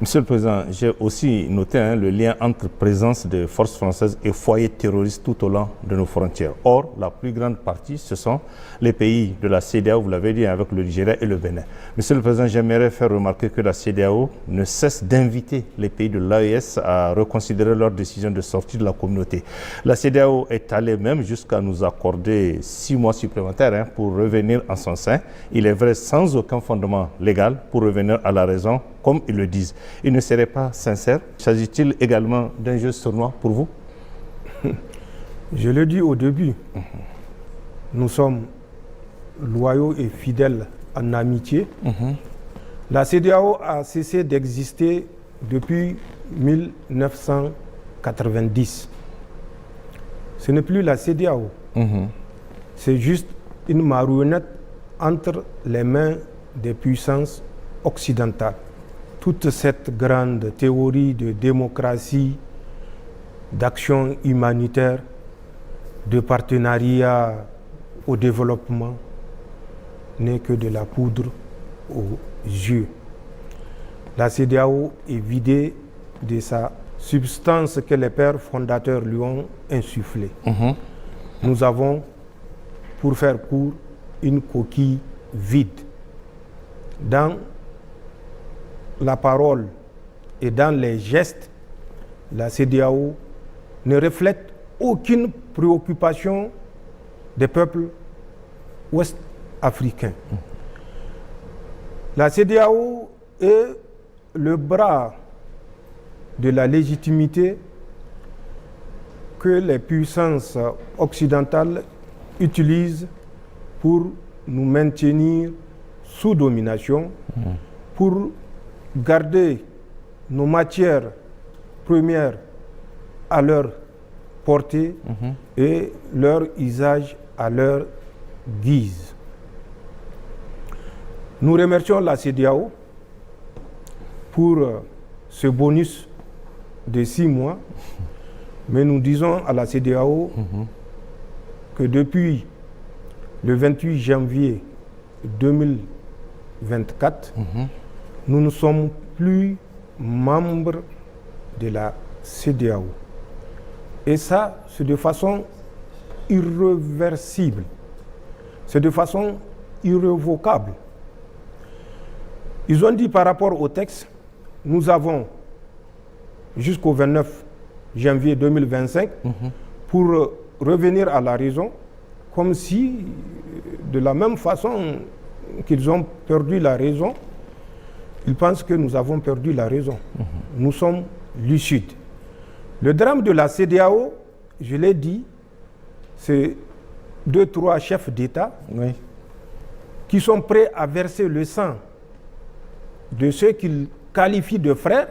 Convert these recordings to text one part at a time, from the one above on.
Monsieur le Président, j'ai aussi noté le lien entre présence de forces françaises et foyers terroristes tout au long de nos frontières. Or, la plus grande partie, ce sont les pays de la CEDEAO, vous l'avez dit, avec le Nigeria et le Bénin. Monsieur le Président, j'aimerais faire remarquer que la CEDEAO ne cesse d'inviter les pays de l'AES à reconsidérer leur décision de sortie de la communauté. La CEDEAO est allée même jusqu'à nous accorder 6 mois supplémentaires pour revenir en son sein. Il est vrai, sans aucun fondement légal pour revenir à la raison, comme ils le disent. Il ne serait pas sincère. S'agit-il également d'un jeu sournois pour vous? Je le dis au début, nous sommes loyaux et fidèles en amitié. La CEDEAO a cessé d'exister depuis 1990. Ce n'est plus la CEDEAO. C'est juste une marionnette entre les mains des puissances occidentales. Toute cette grande théorie de démocratie, d'action humanitaire, de partenariat au développement n'est que de la poudre aux yeux. La CEDEAO est vidée de sa substance que les pères fondateurs lui ont insufflée. Nous avons, pour faire court, une coquille vide. Dans la parole et dans les gestes, la CEDEAO ne reflète aucune préoccupation des peuples ouest-africains. La CEDEAO est le bras de la légitimité que les puissances occidentales utilisent pour nous maintenir sous domination, pour garder nos matières premières à leur portée et leur usage à leur guise. Nous remercions la CEDEAO pour ce bonus de 6 mois, mais nous disons à la CEDEAO que depuis le 28 janvier 2024, nous ne sommes plus membres de la CEDEAO. Et ça, c'est de façon irréversible. C'est de façon irrévocable. Ils ont dit par rapport au texte, nous avons jusqu'au 29 janvier 2025 pour revenir à la raison, comme si, de la même façon qu'ils ont perdu la raison, ils pensent que nous avons perdu la raison. Nous sommes lucides. Le drame de la CEDEAO, je l'ai dit, c'est 2-3 chefs d'État qui sont prêts à verser le sang de ceux qu'ils qualifient de frères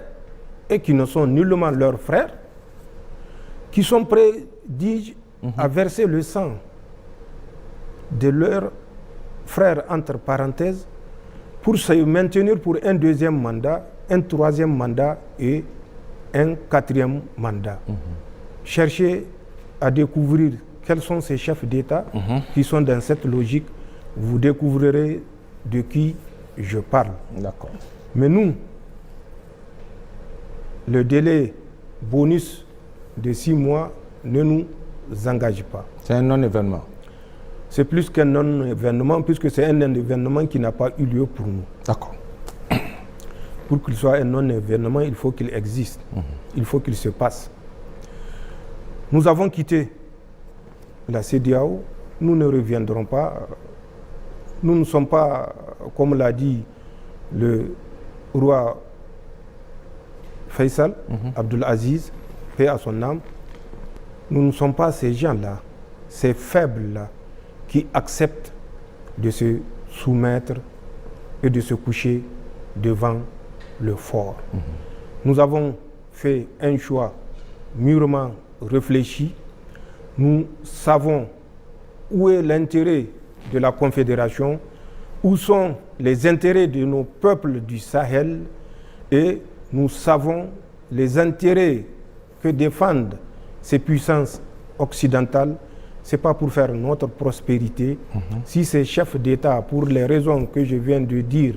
et qui ne sont nullement leurs frères, qui sont prêts, dis-je, à verser le sang de leurs frères, entre parenthèses, pour se maintenir pour un 2e mandat, un 3e mandat et un 4e mandat. Cherchez à découvrir quels sont ces chefs d'État qui sont dans cette logique. Vous découvrirez de qui je parle. D'accord. Mais nous, le délai bonus de 6 mois ne nous engage pas. C'est un non-événement. C'est plus qu'un non-événement, puisque c'est un événement qui n'a pas eu lieu pour nous. D'accord. Pour qu'il soit un non-événement, il faut qu'il existe. Il faut qu'il se passe. Nous avons quitté la CEDEAO. Nous ne reviendrons pas. Nous ne sommes pas, comme l'a dit le roi Faisal, Abdul Aziz, paix à son âme. Nous ne sommes pas ces gens-là, ces faibles-là, qui acceptent de se soumettre et de se coucher devant le fort. Nous avons fait un choix mûrement réfléchi. Nous savons où est l'intérêt de la Confédération, où sont les intérêts de nos peuples du Sahel, et nous savons les intérêts que défendent ces puissances occidentales. Ce n'est pas pour faire notre prospérité. Si ces chefs d'État, pour les raisons que je viens de dire,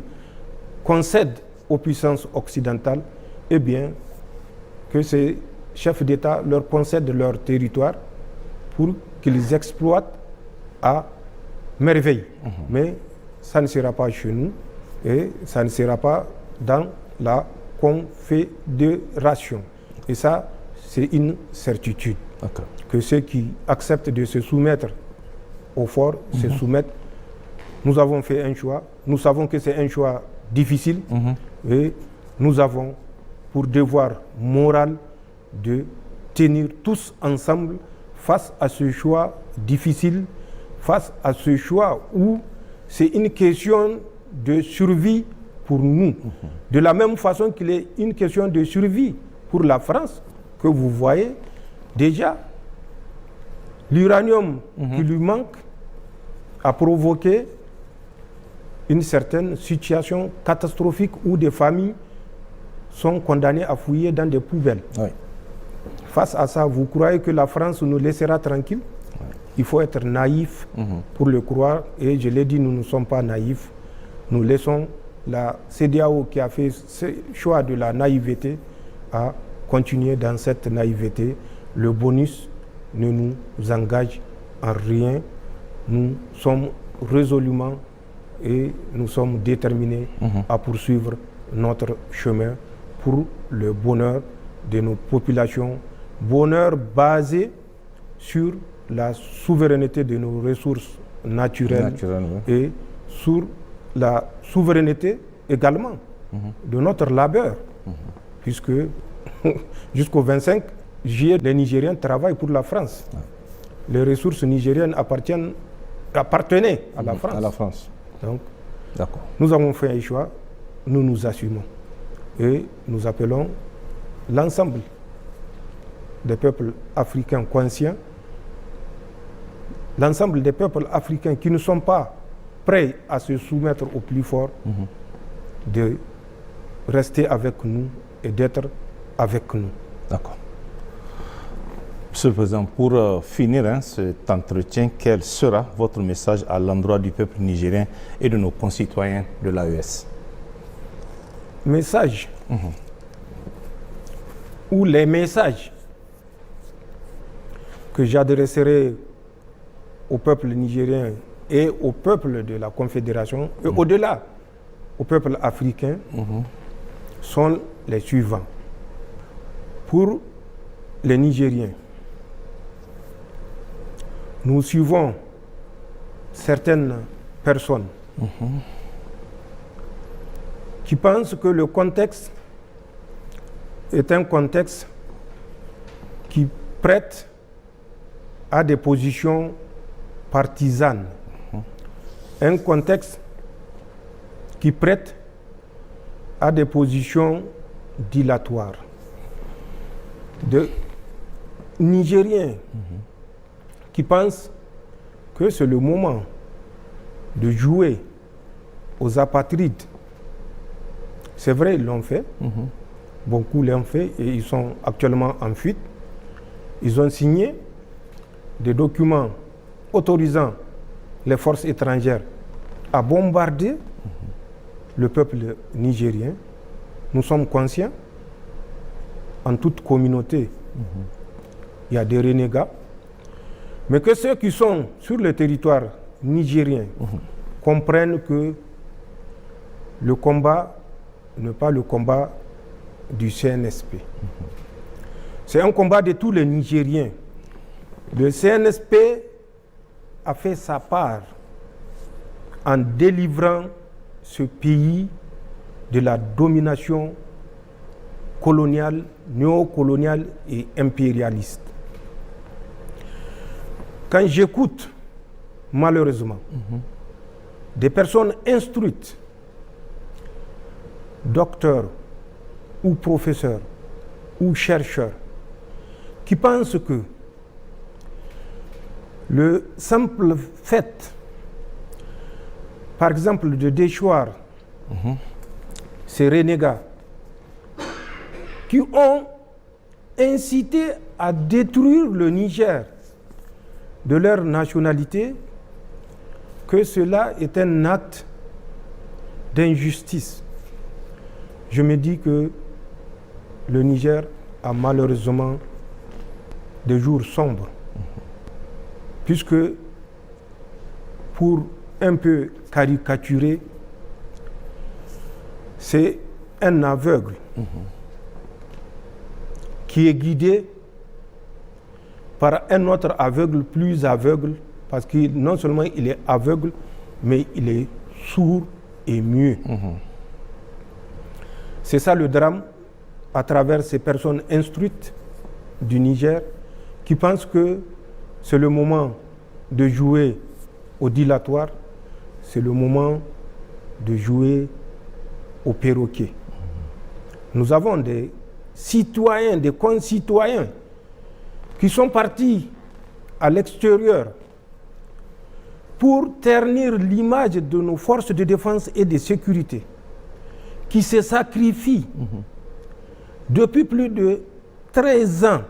concèdent aux puissances occidentales, eh bien, que ces chefs d'État leur concèdent leur territoire pour qu'ils exploitent à merveille. Mais ça ne sera pas chez nous et ça ne sera pas dans la confédération. Et ça, c'est une certitude. D'accord. Que ceux qui acceptent de se soumettre au fort se soumettent. Nous avons fait un choix. Nous savons que c'est un choix difficile. Et nous avons pour devoir moral de tenir tous ensemble face à ce choix difficile, face à ce choix où c'est une question de survie pour nous. De la même façon qu'il est une question de survie pour la France, que vous voyez déjà, l'uranium qui lui manque a provoqué une certaine situation catastrophique où des familles sont condamnées à fouiller dans des poubelles. Oui. Face à ça, vous croyez que la France nous laissera tranquilles? Il faut être naïf pour le croire. Et je l'ai dit, nous ne sommes pas naïfs. Nous laissons la CEDEAO qui a fait ce choix de la naïveté à continuer dans cette naïveté. Le bonus ne nous engage en rien. Nous sommes résolument et nous sommes déterminés à poursuivre notre chemin pour le bonheur de nos populations, bonheur basé sur la souveraineté de nos ressources naturelles et sur la souveraineté également de notre labeur, puisque jusqu'au 25 juillet, les Nigériens travaillent pour la France. Les ressources nigériennes appartenaient à la France. À la France. Donc, nous avons fait un choix, nous nous assumons. Et nous appelons l'ensemble des peuples africains conscients, l'ensemble des peuples africains qui ne sont pas prêts à se soumettre au plus fort, de rester avec nous et d'être avec nous. D'accord. Monsieur le Président, pour finir cet entretien, quel sera votre message à l'endroit du peuple nigérien et de nos concitoyens de l'AES? Message ou les messages que j'adresserai au peuple nigérien et au peuple de la Confédération et au-delà au peuple africain sont les suivants. Pour les Nigériens, nous suivons certaines personnes qui pensent que le contexte est un contexte qui prête à des positions partisanes, un contexte qui prête à des positions dilatoires. De Nigériens qui pensent que c'est le moment de jouer aux apatrides. C'est vrai, ils l'ont fait. Beaucoup l'ont fait et ils sont actuellement en fuite. Ils ont signé des documents autorisant les forces étrangères à bombarder le peuple nigérien. Nous sommes conscients, en toute communauté, il y a des renégats, mais que ceux qui sont sur le territoire nigérien comprennent que le combat n'est pas le combat du CNSP. C'est un combat de tous les Nigériens. Le CNSP a fait sa part en délivrant ce pays de la domination coloniale, néocoloniale et impérialiste. Quand j'écoute, malheureusement, des personnes instruites, docteurs ou professeurs ou chercheurs, qui pensent que le simple fait, par exemple, de déchoir ces renégats qui ont incité à détruire le Niger de leur nationalité, que cela est un acte d'injustice. Je me dis que le Niger a malheureusement des jours sombres. Puisque, pour un peu caricaturer, c'est un aveugle qui est guidé par un autre aveugle plus aveugle, parce que non seulement il est aveugle, mais il est sourd et muet. C'est ça le drame à travers ces personnes instruites du Niger qui pensent que c'est le moment de jouer au dilatoire, c'est le moment de jouer au perroquet. Nous avons des citoyens, des concitoyens qui sont partis à l'extérieur pour ternir l'image de nos forces de défense et de sécurité, qui se sacrifient depuis plus de 13 ans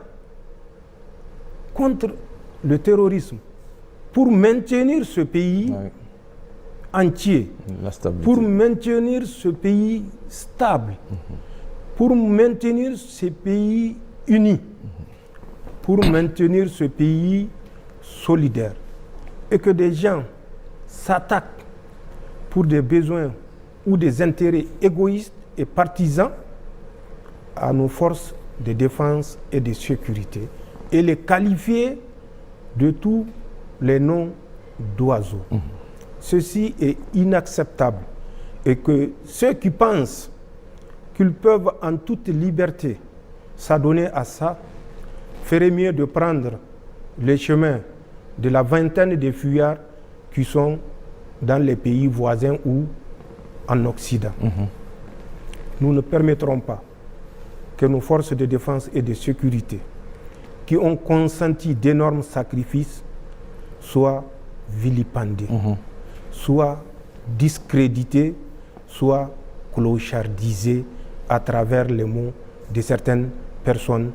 contre le terrorisme pour maintenir ce pays entier, pour maintenir ce pays stable, pour maintenir ce pays uni, pour maintenir ce pays solidaire. Et que des gens s'attaquent pour des besoins ou des intérêts égoïstes et partisans à nos forces de défense et de sécurité et les qualifier de tous les noms d'oiseaux. Ceci est inacceptable et que ceux qui pensent qu'ils peuvent en toute liberté s'adonner à ça feraient mieux de prendre les chemins de la vingtaine de fuyards qui sont dans les pays voisins ou en Occident. Nous ne permettrons pas que nos forces de défense et de sécurité qui ont consenti d'énormes sacrifices soient vilipendées, soient discréditées, soient clochardisées à travers les mots de certaines personnes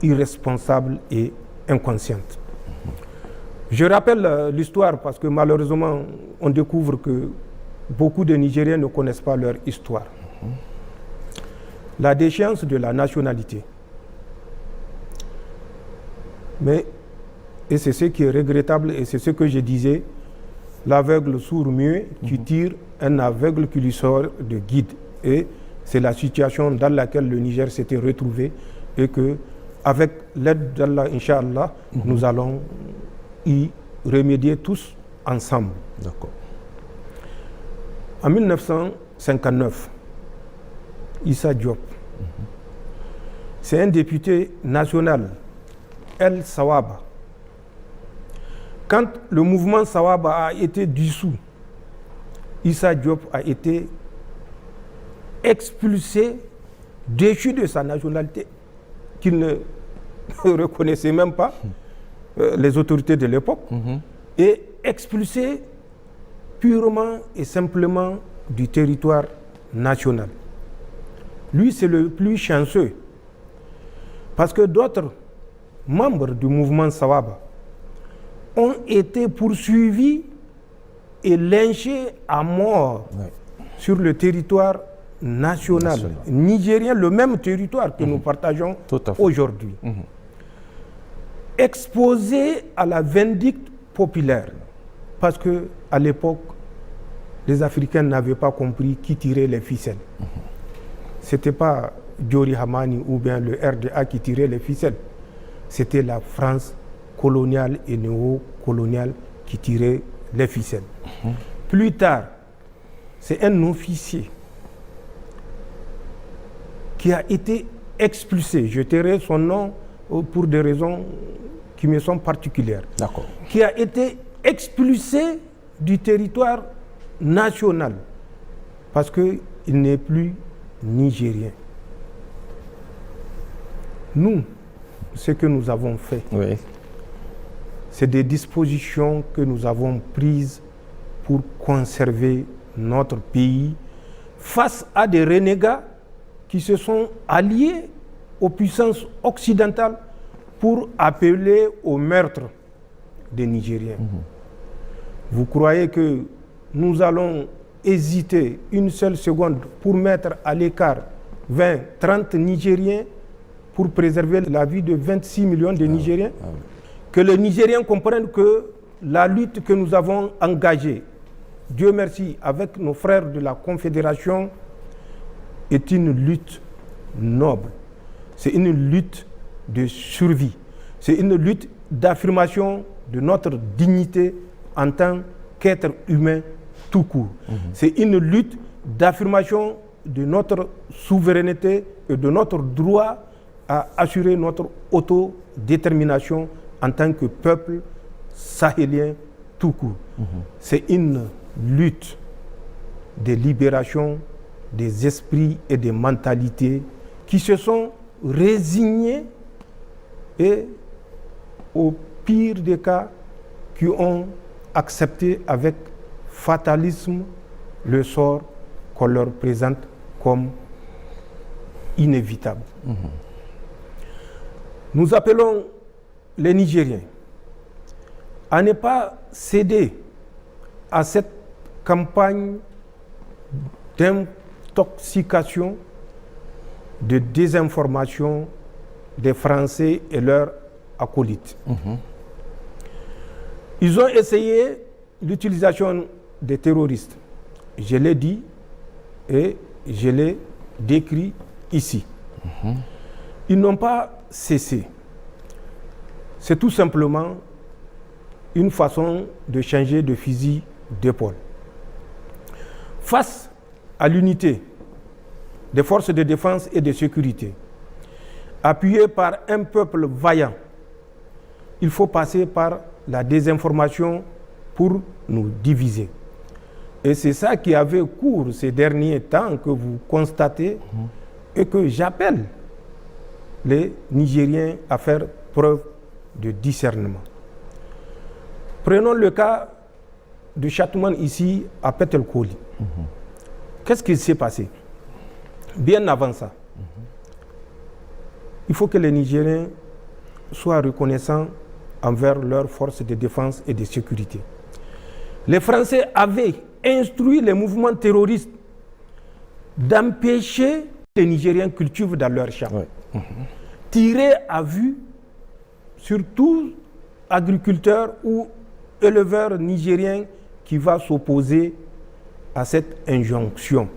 irresponsables et inconscientes. Je rappelle l'histoire parce que malheureusement, on découvre que beaucoup de Nigériens ne connaissent pas leur histoire. La déchéance de la nationalité. Mais, et c'est ce qui est regrettable, et c'est ce que je disais, l'aveugle sourd-muet qui tire un aveugle qui lui sort de guide. Et c'est la situation dans laquelle le Niger s'était retrouvé et que, avec l'aide d'Allah, Inch'Allah, nous allons y remédier tous ensemble. D'accord. En 1959, Issa Diop, c'est un député national, El Sawaba. Quand le mouvement Sawaba a été dissous, Issa Diop a été expulsé, déchu de sa nationalité, qu'il ne reconnaissait même pas, les autorités de l'époque, et expulsé purement et simplement du territoire national. Lui, c'est le plus chanceux, parce que d'autres membres du mouvement Sawaba ont été poursuivis et lynchés à mort sur le territoire national nigérien, le même territoire que nous partageons aujourd'hui. Exposés à la vindicte populaire, parce qu'à l'époque, les Africains n'avaient pas compris qui tirait les ficelles. Ce n'était pas Diori Hamani ou bien le RDA qui tirait les ficelles. C'était la France coloniale et néo-coloniale qui tirait les ficelles. Plus tard, c'est un officier qui a été expulsé. Je tairai son nom pour des raisons qui me sont particulières. D'accord. Qui a été expulsé du territoire national parce qu'il n'est plus nigérien. Nous, ce que nous avons fait, c'est des dispositions que nous avons prises pour conserver notre pays face à des renégats qui se sont alliés aux puissances occidentales pour appeler au meurtre des Nigériens. Vous croyez que nous allons hésiter une seule seconde pour mettre à l'écart 20, 30 Nigériens pour préserver la vie de 26 millions de Nigériens. Que les Nigériens comprennent que la lutte que nous avons engagée, Dieu merci, avec nos frères de la Confédération, est une lutte noble. C'est une lutte de survie. C'est une lutte d'affirmation de notre dignité en tant qu'être humain tout court. C'est une lutte d'affirmation de notre souveraineté et de notre droit à assurer notre autodétermination en tant que peuple sahélien tout court. C'est une lutte de libération des esprits et des mentalités qui se sont résignés et, au pire des cas, qui ont accepté avec fatalisme le sort qu'on leur présente comme inévitable. Nous appelons les Nigériens à ne pas céder à cette campagne d'intoxication, de désinformation des Français et leurs acolytes. Ils ont essayé l'utilisation des terroristes. Je l'ai dit et je l'ai décrit ici. Ils n'ont pas cessé. C'est tout simplement une façon de changer de fusil d'épaule. Face à l'unité des forces de défense et de sécurité, appuyées par un peuple vaillant, il faut passer par la désinformation pour nous diviser. Et c'est ça qui avait cours ces derniers temps que vous constatez et que j'appelle les Nigériens à faire preuve de discernement. Prenons le cas de Chatouman ici à Petelkoli. Qu'est-ce qui s'est passé? Bien avant ça, il faut que les Nigériens soient reconnaissants envers leurs forces de défense et de sécurité. Les Français avaient instruit les mouvements terroristes d'empêcher les Nigériens cultivent dans leurs champs. Tirer à vue sur tout agriculteur ou éleveur nigérien qui va s'opposer à cette injonction.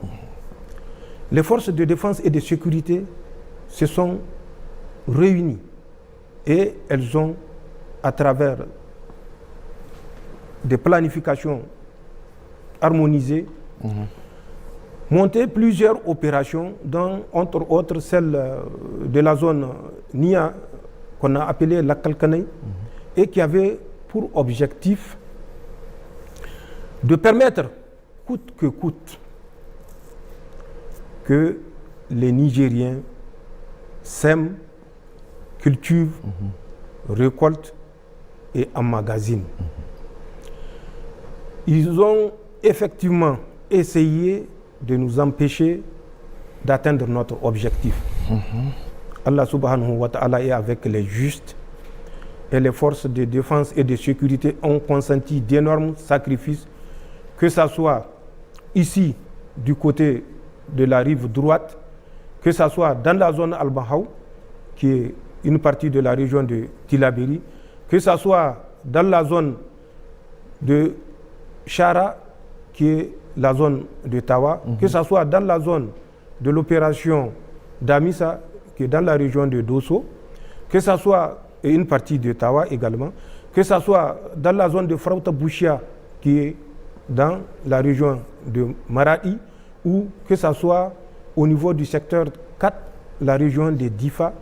Les forces de défense et de sécurité se sont réunies et elles ont, à travers des planifications harmonisées, monté plusieurs opérations, dont entre autres celle de la zone Nia, qu'on a appelée la Kalkanei, et qui avait pour objectif de permettre, coûte que coûte, que les Nigériens sèment, cultivent, récoltent et emmagasinent. Ils ont effectivement essayé de nous empêcher d'atteindre notre objectif. Allah subhanahu wa ta'ala est avec les justes et les forces de défense et de sécurité ont consenti d'énormes sacrifices, que ce soit ici du côté de la rive droite, que ce soit dans la zone Al-Bahaw, qui est une partie de la région de Tillabéri, que ce soit dans la zone de Chara, qui est la zone de Tawa, que ce soit dans la zone de l'opération d'Amissa, qui est dans la région de Dosso, que ce soit une partie de Tawa également, que ce soit dans la zone de Frauta Bouchia, qui est dans la région de Maradi, ou que ce soit au niveau du secteur 4, la région de Difa.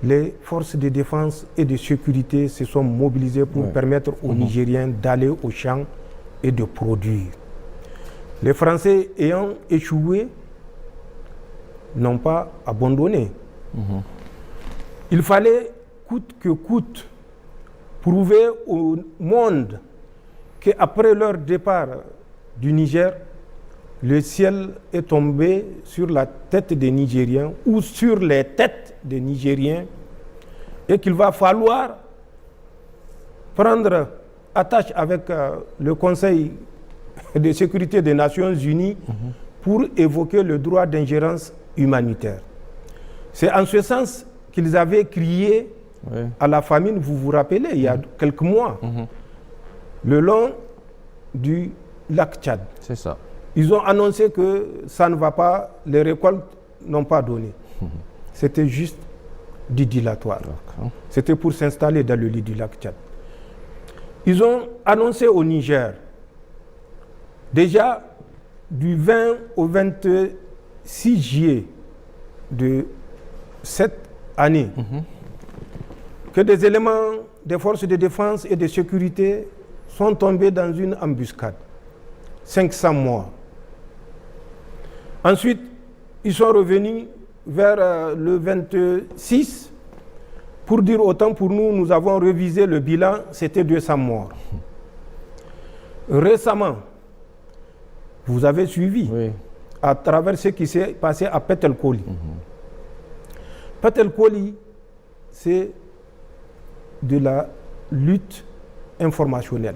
Les forces de défense et de sécurité se sont mobilisées pour permettre aux Nigériens d'aller au champ et de produire. Les Français ayant échoué n'ont pas abandonné. Il fallait coûte que coûte prouver au monde qu'après leur départ du Niger, le ciel est tombé sur la tête des Nigériens ou sur les têtes des Nigériens et qu'il va falloir prendre attache avec le Conseil de sécurité des Nations Unies pour évoquer le droit d'ingérence humanitaire. C'est en ce sens qu'ils avaient crié à la famine, vous vous rappelez, il y a quelques mois, le long du lac Tchad. C'est ça. Ils ont annoncé que ça ne va pas, les récoltes n'ont pas donné. C'était juste du dilatoire. C'était pour s'installer dans le lit du lac Tchad. Ils ont annoncé au Niger, déjà du 20 au 26 juillet de cette année, que des éléments des forces de défense et de sécurité sont tombés dans une embuscade. 500 morts. Ensuite, ils sont revenus vers le 26 pour dire autant pour nous, nous avons révisé le bilan, c'était 200 morts. Récemment, vous avez suivi à travers ce qui s'est passé à Petelkoli. Petelkoli, c'est de la lutte informationnelle.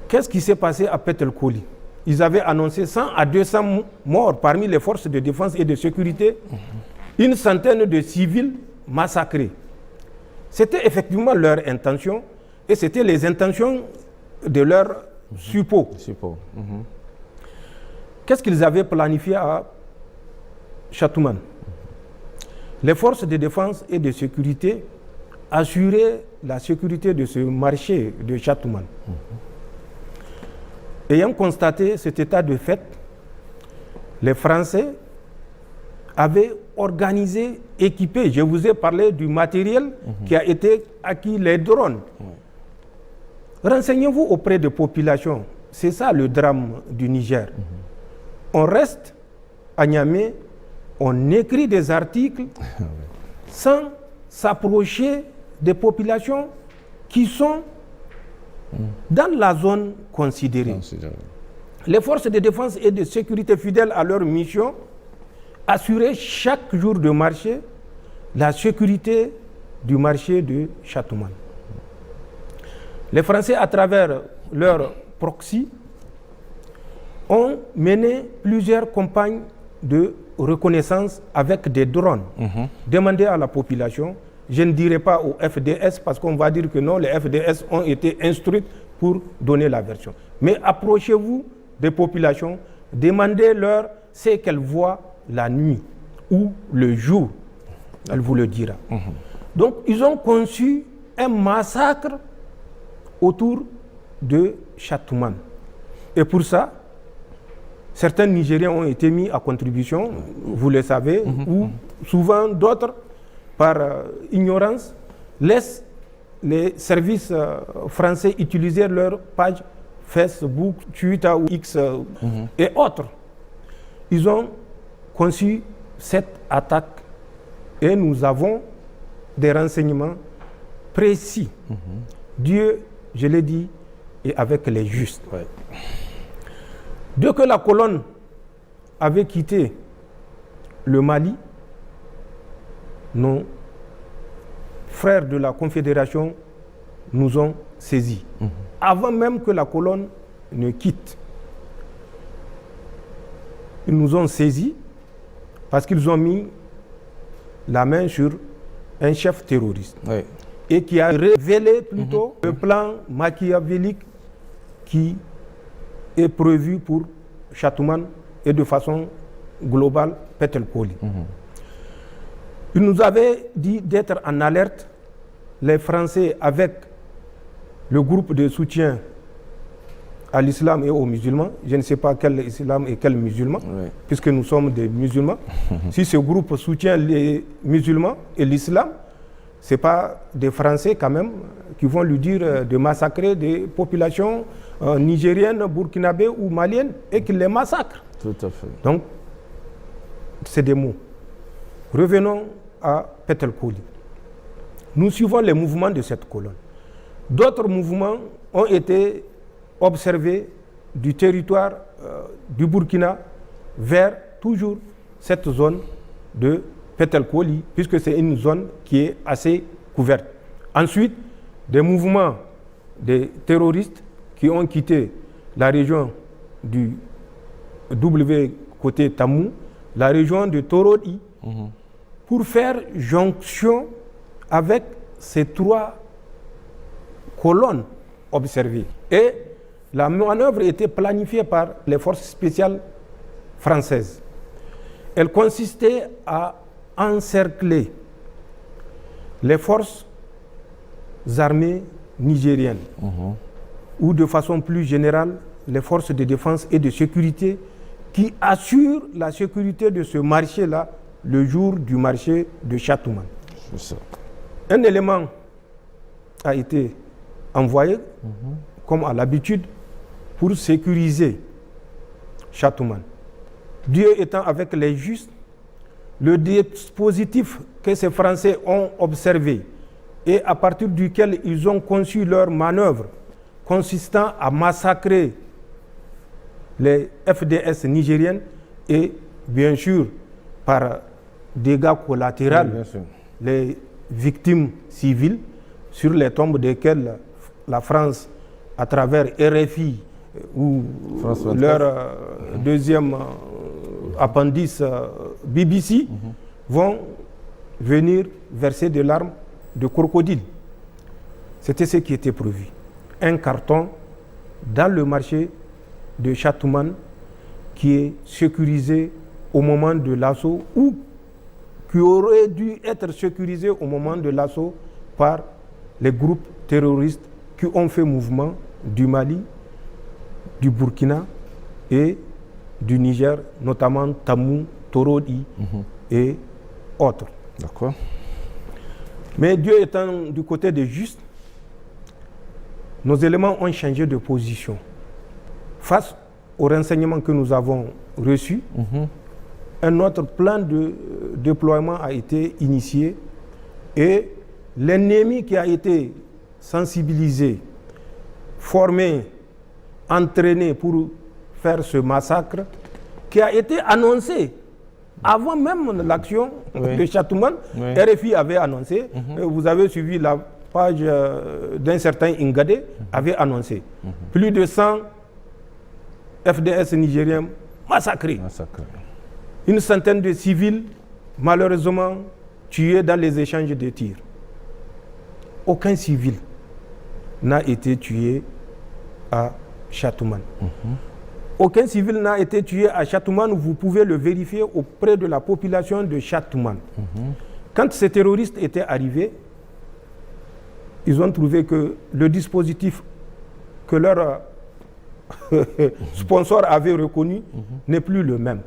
Qu'est-ce qui s'est passé à Petelkoli? Ils avaient annoncé 100 à 200 morts parmi les forces de défense et de sécurité, une centaine de civils massacrés. C'était effectivement leur intention et c'était les intentions de leurs suppôts. Qu'est-ce qu'ils avaient planifié à Chatoumane? Les forces de défense et de sécurité assuraient la sécurité de ce marché de Chatoumane. Ayant constaté cet état de fait, les Français avaient organisé, équipé, je vous ai parlé du matériel qui a été acquis, les drones. Renseignez-vous auprès des populations. C'est ça le drame du Niger. On reste à Niamey, on écrit des articles sans s'approcher des populations qui sont dans la zone considérée. Les forces de défense et de sécurité fidèles à leur mission assuraient chaque jour de marché la sécurité du marché de Chatoumane. Les Français, à travers leur proxy, ont mené plusieurs campagnes de reconnaissance avec des drones. Demandez à la population. Je ne dirai pas au FDS parce qu'on va dire que non, les FDS ont été instruits pour donner la version. Mais approchez-vous des populations, demandez-leur ce qu'elles voient la nuit ou le jour. Elle vous le dira. Donc, ils ont conçu un massacre autour de Chatoumane. Et pour ça, certains Nigériens ont été mis à contribution, vous le savez, ou souvent d'autres, par ignorance, laissent les services français utiliser leur page Facebook, Twitter ou X et autres. Ils ont conçu cette attaque et nous avons des renseignements précis. Dieu, je l'ai dit, est avec les justes. Dès que la colonne avait quitté le Mali, nos frères de la Confédération nous ont saisis. Avant même que la colonne ne quitte, ils nous ont saisis parce qu'ils ont mis la main sur un chef terroriste et qui a révélé plutôt le plan machiavélique qui est prévu pour Chatoumane et de façon globale Petelkoli. Il nous avait dit d'être en alerte, les Français avec le groupe de soutien à l'islam et aux musulmans. Je ne sais pas quel islam et quel musulman, puisque nous sommes des musulmans. Si ce groupe soutient les musulmans et l'islam, ce n'est pas des Français quand même qui vont lui dire de massacrer des populations nigériennes, burkinabées ou maliennes et qu'ils les massacrent. Tout à fait. Donc, c'est des mots. Revenons à Petelkoli. Nous suivons les mouvements de cette colonne. D'autres mouvements ont été observés du territoire du Burkina vers toujours cette zone de Petelkoli, puisque c'est une zone qui est assez couverte. Ensuite, des mouvements des terroristes qui ont quitté la région du côté Tamou, la région de Torodi, pour faire jonction avec ces 3 colonnes observées. Et la manœuvre était planifiée par les forces spéciales françaises. Elle consistait à encercler les forces armées nigériennes, ou de façon plus générale, les forces de défense et de sécurité qui assurent la sécurité de ce marché-là le jour du marché de Chatouman. Un élément a été envoyé, comme à l'habitude, pour sécuriser Chatouman. Dieu étant avec les justes, le dispositif que ces Français ont observé et à partir duquel ils ont conçu leur manœuvre consistant à massacrer les FDS nigériennes et bien sûr par dégâts collatéraux les victimes civiles sur les tombes desquelles la France, à travers RFI ou leur deuxième appendice BBC, vont venir verser des larmes de crocodile. C'était ce qui était prévu. Un carton dans le marché de Chatouman qui est sécurisé au moment de l'assaut ou qui aurait dû être sécurisé au moment de l'assaut par les groupes terroristes qui ont fait mouvement du Mali, du Burkina et du Niger, notamment Tamou, Torodi et autres. D'accord. Mais Dieu étant du côté des justes, nos éléments ont changé de position. Face aux renseignements que nous avons reçus, un autre plan de déploiement a été initié et l'ennemi qui a été sensibilisé, formé, entraîné pour faire ce massacre, qui a été annoncé avant même l'action de Chatouman. RFI avait annoncé, vous avez suivi la page d'un certain Ingadé, avait annoncé plus de 100 FDS nigériens massacrés. Une centaine de civils, malheureusement, tués dans les échanges de tirs. Aucun civil n'a été tué à Chatouman. Aucun civil n'a été tué à Chatouman, vous pouvez le vérifier auprès de la population de Chatouman. Quand ces terroristes étaient arrivés, ils ont trouvé que le dispositif que leur sponsor avait reconnu n'est plus le même.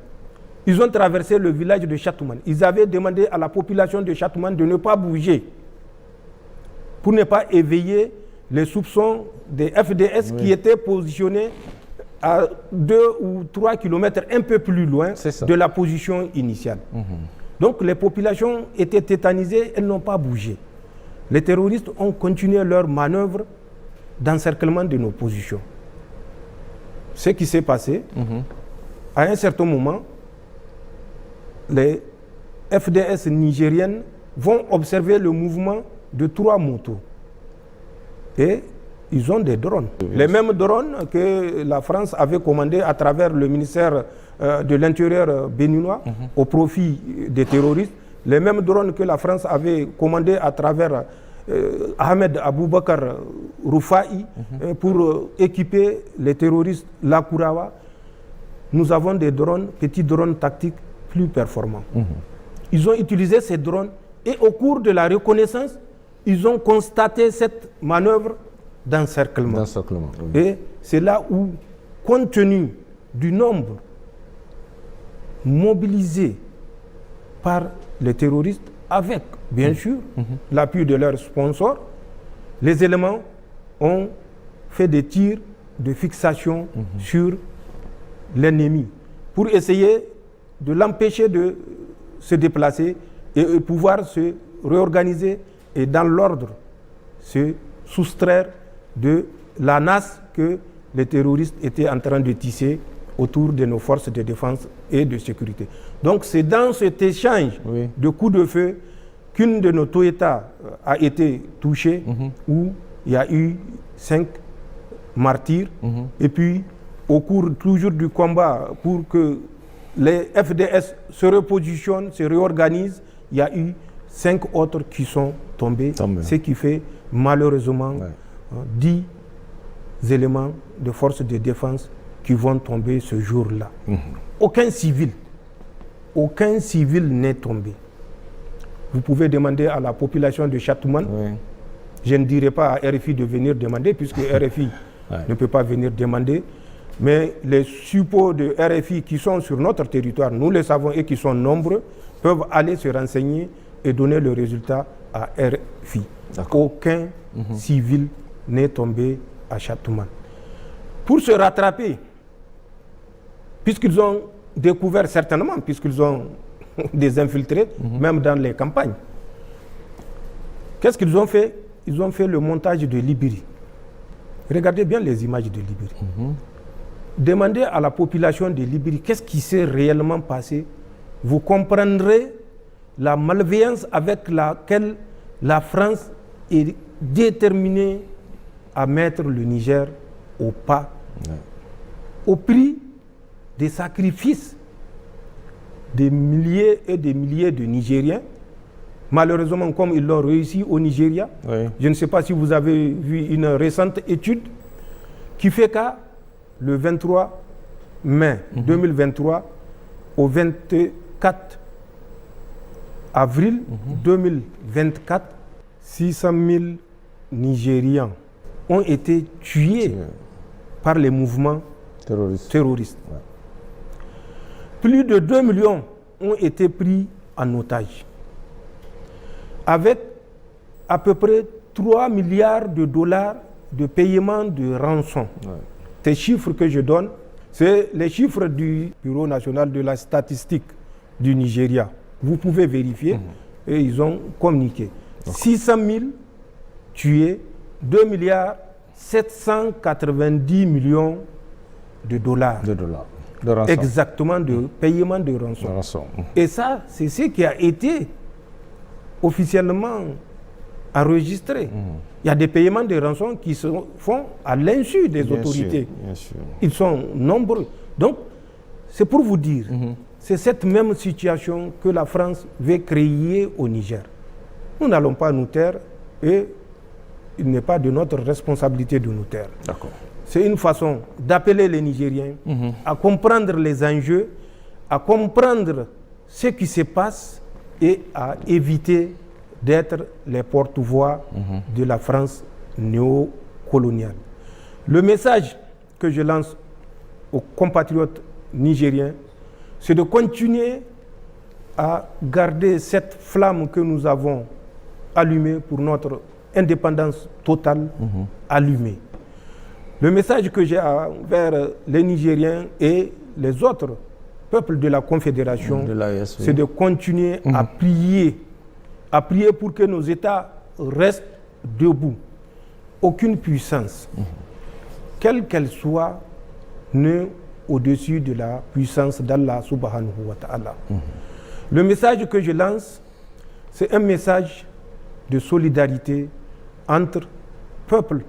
Ils ont traversé le village de Chatouman. Ils avaient demandé à la population de Chatouman de ne pas bouger pour ne pas éveiller les soupçons des FDS qui étaient positionnés à 2 ou 3 kilomètres un peu plus loin de la position initiale. Donc les populations étaient tétanisées, elles n'ont pas bougé. Les terroristes ont continué leur manœuvre d'encerclement de nos positions. Ce qui s'est passé, à un certain moment, les FDS nigériennes vont observer le mouvement de 3 motos. Et ils ont des drones. Les mêmes drones que la France avait commandés à travers le ministère de l'Intérieur béninois au profit des terroristes. Les mêmes drones que la France avait commandés à travers Ahmed Aboubakar Roufaï pour équiper les terroristes Lakurawa. Nous avons des drones, petits drones tactiques plus performants. Ils ont utilisé ces drones et au cours de la reconnaissance, ils ont constaté cette manœuvre d'encerclement. Et c'est là où, compte tenu du nombre mobilisé par les terroristes, avec bien sûr l'appui de leurs sponsors, les éléments ont fait des tirs de fixation sur l'ennemi pour essayer de l'empêcher de se déplacer et pouvoir se réorganiser et dans l'ordre se soustraire de la nasse que les terroristes étaient en train de tisser autour de nos forces de défense et de sécurité. Donc c'est dans cet échange de coups de feu qu'une de nos Toyota a été touchée, où il y a eu 5 martyrs. Et puis au cours toujours du combat pour que les FDS se repositionnent, se réorganisent. Il y a eu 5 autres qui sont tombés, ce qui fait malheureusement 10 éléments de force de défense qui vont tomber ce jour-là. Aucun civil n'est tombé. Vous pouvez demander à la population de Châteauman. Je ne dirai pas à RFI de venir demander, puisque RFI ne peut pas venir demander. Mais les suppôts de RFI qui sont sur notre territoire, nous le savons et qui sont nombreux, peuvent aller se renseigner et donner le résultat à RFI. Aucun civil n'est tombé à Châteauman. Pour se rattraper, puisqu'ils ont découvert certainement, puisqu'ils ont des infiltrés, même dans les campagnes, qu'est-ce qu'ils ont fait? Ils ont fait le montage de Libéry. Regardez bien les images de Libéry. Demandez à la population de Libéry qu'est-ce qui s'est réellement passé. Vous comprendrez la malveillance avec laquelle la France est déterminée à mettre le Niger au pas, au prix des sacrifices des milliers et des milliers de Nigériens. Malheureusement, comme ils l'ont réussi au Nigeria, je ne sais pas si vous avez vu une récente étude qui fait qu'à le 23 mai 2023 au 24 avril 2024, 600 000 Nigérians ont été tués par les mouvements terroristes. Plus de 2 millions ont été pris en otage, avec à peu près 3 milliards de dollars de paiement de rançon. Ces chiffres que je donne, c'est les chiffres du Bureau national de la statistique du Nigeria. Vous pouvez vérifier, et ils ont communiqué. 600 000 tués, 2 milliards 790 millions de dollars. De rançon. Exactement, de paiement de rançon. Et ça, c'est ce qui a été officiellement enregistré. Il y a des paiements de rançon qui se font à l'insu des autorités. Bien sûr. Ils sont nombreux. Donc, c'est pour vous dire, c'est cette même situation que la France veut créer au Niger. Nous n'allons pas nous taire et il n'est pas de notre responsabilité de nous taire. C'est une façon d'appeler les Nigériens à comprendre les enjeux, à comprendre ce qui se passe et à éviter d'être les porte-voix de la France néocoloniale. Le message que je lance aux compatriotes nigériens, c'est de continuer à garder cette flamme que nous avons allumée pour notre indépendance totale, allumée. Le message que j'ai envers les Nigériens et les autres peuples de la Confédération, c'est de continuer à prier pour que nos États restent debout. Aucune puissance, quelle qu'elle soit, n'est au-dessus de la puissance d'Allah subhanahu wa ta'ala. Le message que je lance, c'est un message de solidarité entre peuples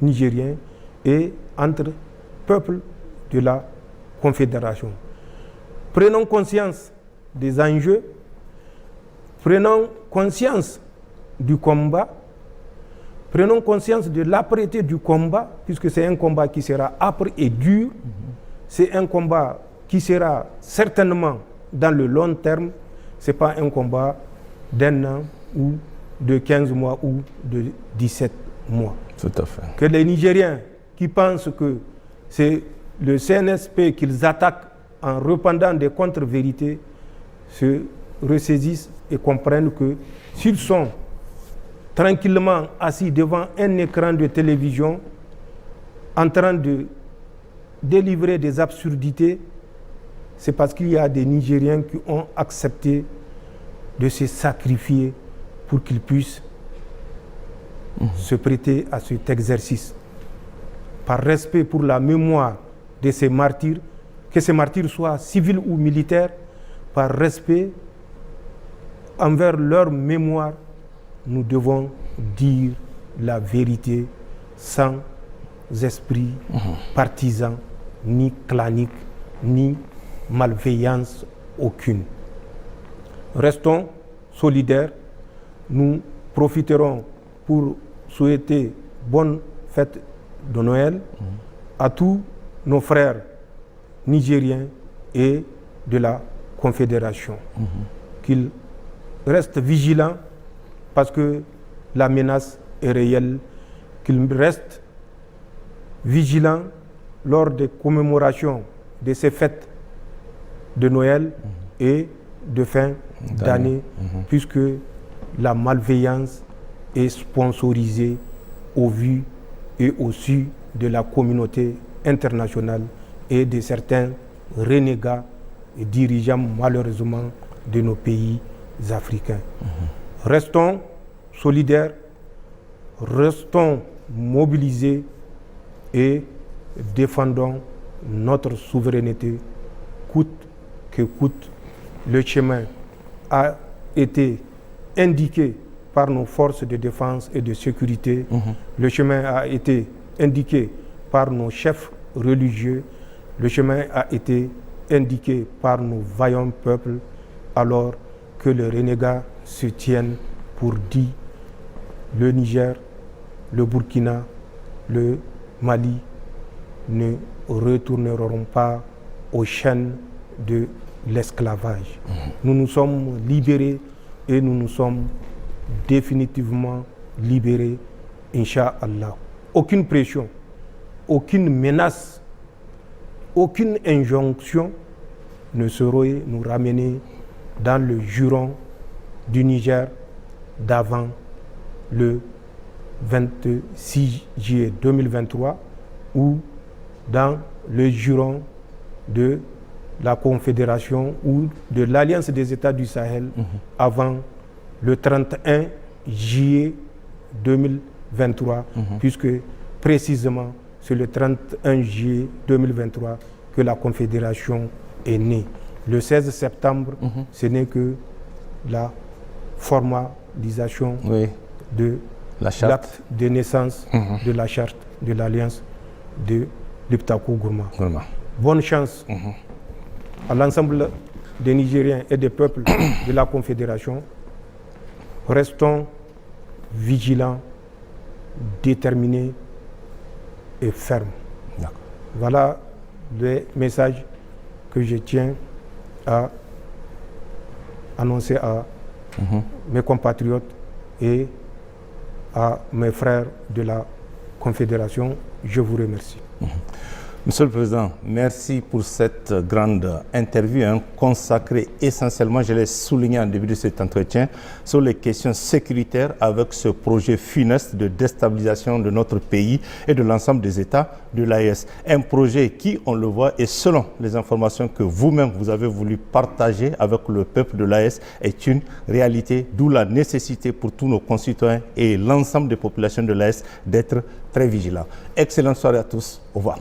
nigériens et entre peuples de la Confédération. Prenons conscience des enjeux, prenons conscience du combat, prenons conscience de l'âpreté du combat, puisque c'est un combat qui sera âpre et dur, c'est un combat qui sera certainement dans le long terme, ce n'est pas un combat d'1 an ou de 15 mois ou de 17 mois. Tout à fait. Que les Nigériens qui pensent que c'est le CNSP qu'ils attaquent en répandant des contre-vérités se ressaisissent et comprennent que s'ils sont tranquillement assis devant un écran de télévision en train de délivrer des absurdités, c'est parce qu'il y a des Nigériens qui ont accepté de se sacrifier pour qu'ils puissent se prêter à cet exercice. Par respect pour la mémoire de ces martyrs, que ces martyrs soient civils ou militaires, par respect envers leur mémoire, nous devons dire la vérité sans esprit partisan, ni clanique, ni malveillance aucune. Restons solidaires. Nous profiterons pour souhaiter bonne fête de Noël à tous nos frères nigériens et de la Confédération. Qu'ils restent vigilants parce que la menace est réelle, qu'ils restent vigilants lors des commémorations de ces fêtes de Noël et de fin d'année, puisque la malveillance est sponsorisée au vu et au su de la communauté internationale et de certains renégats et dirigeants malheureusement de nos pays africains. Restons solidaires, restons mobilisés et défendons notre souveraineté coûte que coûte. Le chemin a été indiqué par nos forces de défense et de sécurité. Le chemin a été indiqué par nos chefs religieux. Le chemin a été indiqué par nos vaillants peuples, alors que les renégats se tiennent pour dit le Niger, le Burkina, le Mali ne retourneront pas aux chaînes de l'esclavage. Nous nous sommes libérés et nous nous sommes définitivement libérés, Inch'Allah. Aucune pression, aucune menace, aucune injonction ne saurait nous ramener dans le juron du Niger d'avant le 26 juillet 2023 ou dans le juron de la Confédération ou de l'Alliance des États du Sahel avant le 31 juillet 2023, puisque précisément c'est le 31 juillet 2023 que la Confédération est née. Le 16 septembre, ce n'est que la formalisation de l'acte de naissance de la charte de l'Alliance de l'Iptako Gourma. Bonne chance à l'ensemble des Nigériens et des peuples de la Confédération. Restons vigilants, déterminés et fermes. Voilà les messages que je tiens à annoncer à mes compatriotes et à mes frères de la Confédération. Je vous remercie. Monsieur le Président, merci pour cette grande interview consacrée essentiellement, je l'ai souligné en début de cet entretien, sur les questions sécuritaires avec ce projet funeste de déstabilisation de notre pays et de l'ensemble des États de l'AES. Un projet qui, on le voit, et selon les informations que vous-même vous avez voulu partager avec le peuple de l'AES, est une réalité, d'où la nécessité pour tous nos concitoyens et l'ensemble des populations de l'AES d'être très vigilants. Excellente soirée à tous. Au revoir.